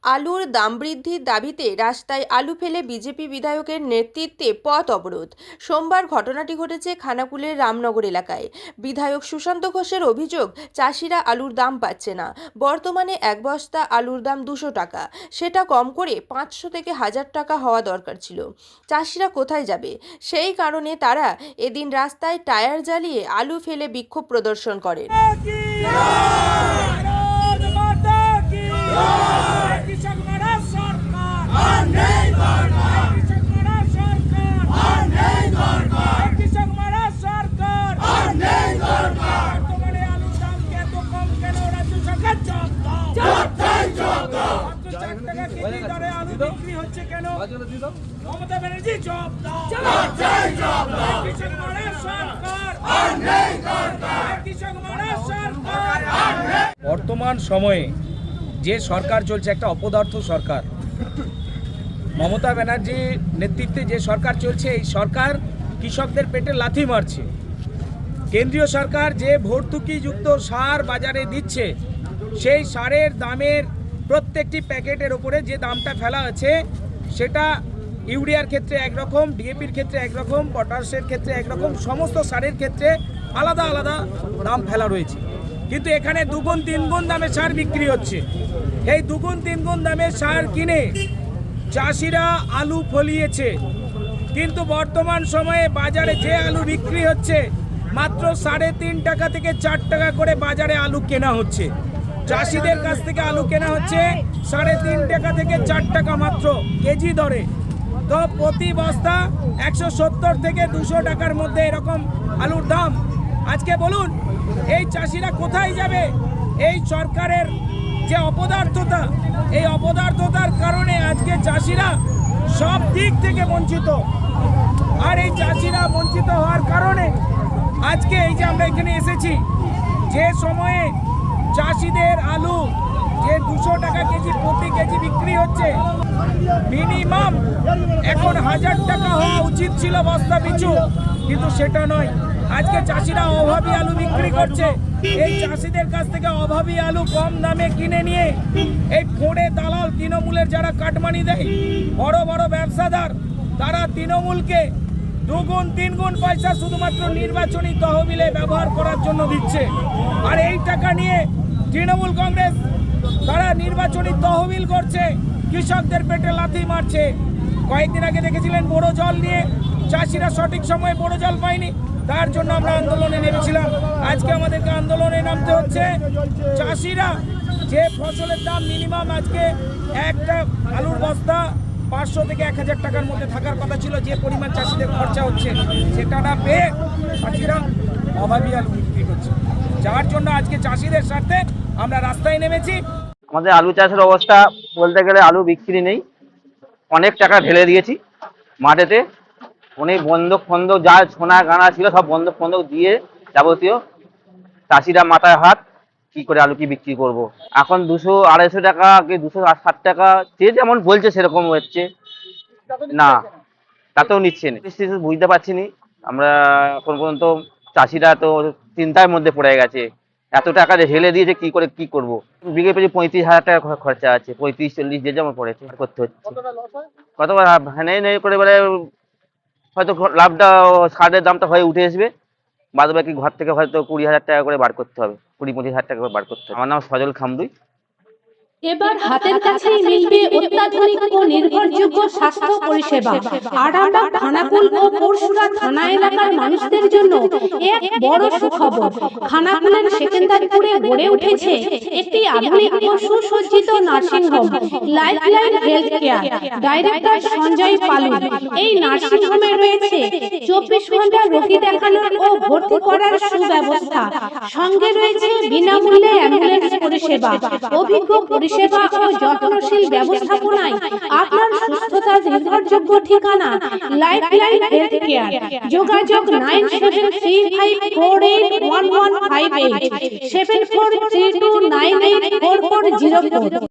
আলুর দাম বৃদ্ধির দাবিতে রাস্তায় আলু ফেলে বিজেপি বিধায়কের নেতৃত্বে পথ অবরোধ। সোমবার ঘটনাটি ঘটেছে খানাকুলের রামনগর এলাকায়। বিধায়ক সুশান্ত ঘোষের অভিযোগ, চাষিরা আলুর দাম পাচ্ছে না। বর্তমানে এক বস্তা আলুর দাম 200 টাকা, সেটা কম করে 500 থেকে 1000 টাকা হওয়া দরকার ছিল। চাষিরা কোথায় যাবে? সেই কারণে তারা এদিন রাস্তায় টায়ার জ্বালিয়ে আলু ফেলে বিক্ষোভ প্রদর্শন করেন। বর্তমান সময়ে যে সরকার চলছে একটা অপদার্থ সরকার, মমতা ব্যানার্জির নেতৃত্বে যে সরকার চলছে, এই সরকার কৃষকদের পেটে লাথি মারছে। কেন্দ্রীয় সরকার যে ভর্তুকিযুক্ত সার বাজারে দিচ্ছে, সেই সারের দামের প্রত্যেকটি প্যাকেটের ওপরে যে দামটা ফেলা আছে, সেটা ইউরিয়ার ক্ষেত্রে একরকম, ডিএপির ক্ষেত্রে একরকম, পটাশের ক্ষেত্রে একরকম, সমস্ত সারের ক্ষেত্রে আলাদা আলাদা দাম ফেলা রয়েছে। কিন্তু এখানে দুগুণ তিনগুণ দামে সার বিক্রি হচ্ছে। এই দুগুণ তিনগুণ দামে সার কিনে চাষিরা আলু ফলিয়েছে, কিন্তু বর্তমান সময়ে বাজারে যে আলু বিক্রি হচ্ছে, মাত্র 3.5 টাকা থেকে 4 টাকা করে বাজারে আলু কেনা হচ্ছে। চাষিদের কাছ থেকে আলু কেনা হচ্ছে 3.5 টাকা থেকে 4 টাকা মাত্র কেজি দরে। তো প্রতি বস্তা 170 থেকে 200 টাকার মধ্যে এরকম আলুর দাম। আজকে বলুন, এই চাষিরা কোথায় যাবে? এই সরকারের যে অপদার্থতা, এই অপদার্থতার কারণে আজকে চাষিরা সব দিক থেকে বঞ্চিত। আর এই চাষিরা বঞ্চিত হওয়ার কারণে আজকে এই যে আমরা এখানে এসেছি, যে সময়ে চাষিদের আলু যে 200 টাকা কেজি প্রতি কেজি বিক্রি হচ্ছে, মিনিমাম এখন 1000 টাকা হওয়া উচিত ছিল বস্তা পিছু, কিন্তু সেটা নয়। আজকে চাষিরা অভাবী আলু বিক্রি করছে। এই চাষিদের কাছ থেকে অভাবী আলু কম দামে কিনে নিয়ে এই ফোড়ে দালাল, তৃণমূলের যারা কাটমানি দেয়, বড় বড় ব্যবসাদার, তারা তৃণমূলকে দুগুণ তিনগুণ পয়সা শুধুমাত্র নির্বাচনী তহবিলে ব্যবহার করার জন্য দিচ্ছে। আর এই টাকা নিয়ে তৃণমূল কংগ্রেস তারা নির্বাচনী তহবিল করছে, কৃষকদের পেটে লাথি মারছে। কয়েকদিন আগে দেখেছিলেন বড় জল নিয়ে চাষিরা সঠিক সময়ে বড় জল পায়নি, তার জন্য আমরা আন্দোলনে নেমেছিলাম। আজকে আমাদেরকে আন্দোলনে নামতে হচ্ছে। চাষিরা যে ফসলের দাম মিনিমাম আজকে একটা আলুর বস্তা 500 থেকে 1000 টাকার মধ্যে থাকার কথা ছিল, যে পরিমাণ চাষিদের খরচা হচ্ছে, সেটা না পেয়ে চাষিরা অভাবী আলু বিক্রি করছে। যার জন্য আজকে চাষিদের স্বার্থে আমরা রাস্তায় নেমেছি। আমাদের আলু চাষের অবস্থা বলতে গেলে আলু বিক্রি নেই, অনেক টাকা ঢেলে দিয়েছি মাঠেতে। অনেক বন্ধক ফন্ধক যা সোনা গানা ছিল সব বন্ধক ফন্ধক দিয়ে যাবতীয়, চাষিরা মাথায় হাত, কি করে আলু কি বিক্রি করব। এখন 200-250 টাকা কি 260 টাকা, যে যেমন বলছে সেরকম হচ্ছে না, তাতেও নিচ্ছে না। বুঝতে পারছি না আমরা এখন পর্যন্ত। চাষিরা তো চিন্তার মধ্যে পড়ে গেছে, এত টাকা ঢেলে দিয়েছে, কি করে কি করব। বিঘে পেছনে 35,000 টাকা খরচা আছে, 35-40 যে যেমন পড়েছে করতে হচ্ছে। কতবার নেই করে বলে হয়তো লাভটা, সারের দামটা হয়ে উঠে আসবে, বাদ বাকি ঘর থেকে হয়তো 20,000 টাকা করে বার করতে হবে, 20-25,000 টাকা করে বার করতে হবে। আমার নাম সজল খামরুই। এবার হাতের কাছেই মিলবে অত্যাধুনিক ও নির্ভরযোগ্য স্বাস্থ্য পরিষেবা। আরামবাগ, খানাকুল ও পরশুরা থানা এলাকার মানুষদের জন্য এক বড় সুখবর। খানাকুলের সেকেন্দারপুরে গড়ে উঠেছে একটি আধুনিক ও সুসজ্জিত nursing home, lifeline health care. Director Sanjay Palu. এই নার্সিং হোমে রয়েছে 24 ঘন্টা রোগী দেখানোর ও ভর্তি করার সুব্যবস্থা। সঙ্গে রয়েছে বিনামূল্যে অ্যাম্বুলেন্স পরিষেবা। অভিজ্ঞ পরিষেবা ও যত্নশীল ব্যবস্থাপনায় আপনার সুস্থতার নির্ভরযোগ্য ঠিকানা লাইফলাইন হেলথ কেয়ার। যোগাযোগ 9735481158, 7432984404।